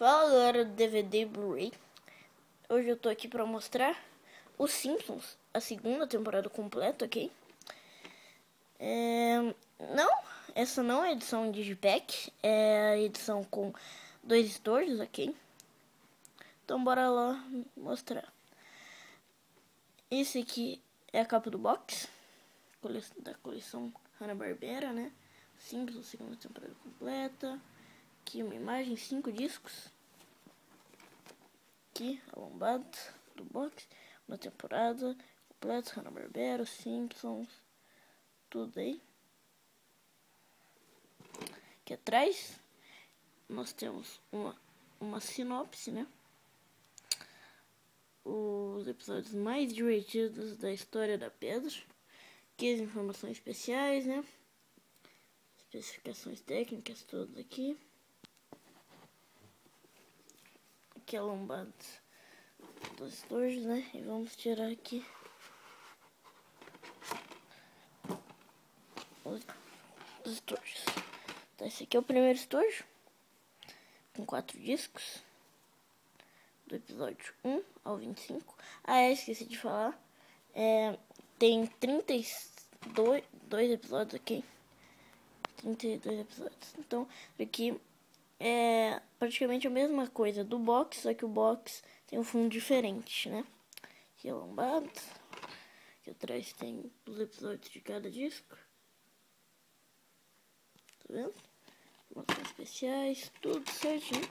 Fala galera do DVD Blu-ray. Hoje eu tô aqui pra mostrar Os Simpsons, a segunda temporada completa, ok? Essa não é a edição Digipack, é a edição com 2 estojos, ok? Então bora lá mostrar. Esse aqui é a capa do box da coleção Hanna-Barbera, né? Simpsons, segunda temporada completa. Aqui uma imagem, 5 discos. Aqui a lombada do box, uma temporada completa, Hanna-Barbera, Simpsons, tudo aí. Aqui atrás nós temos uma sinopse, né? Os episódios mais divertidos da história da Pedra. Aqui as informações especiais, né? Especificações técnicas, todas aqui. Aqui a lombada dos estojos, né? E vamos tirar aqui os estojos. Então, esse aqui é o primeiro estojo, com 4 discos, do episódio 1 ao 25. Esqueci de falar, tem 32 episódios aqui. 32 episódios. Então, aqui é praticamente a mesma coisa do box, só que o box tem um fundo diferente, né? Aqui é lombado. Aqui atrás tem os episódios de cada disco. Tá vendo? Informações especiais, tudo certinho.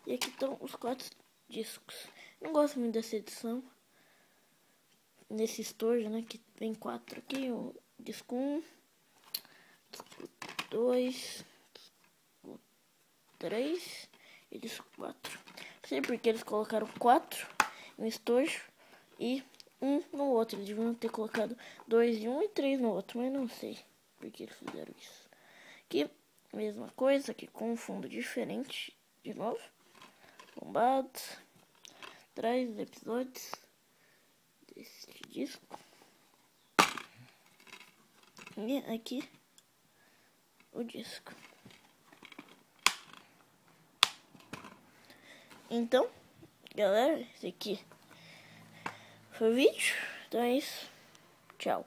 E aqui estão os 4 discos. Não gosto muito dessa edição. Nesse estojo, né? Que vem 4 aqui. O disco 1, disco 2, disco 3 e disco 4. Não sei porque eles colocaram 4 no estojo e 1 no outro. Eles deviam ter colocado 2 em um e 3 no outro, mas não sei porque eles fizeram isso. Aqui, mesma coisa, aqui com um fundo diferente, de novo. Lombado. Traz os episódios desse disco. E aqui o disco. Então, galera, esse aqui foi o vídeo. Então é isso. Tchau.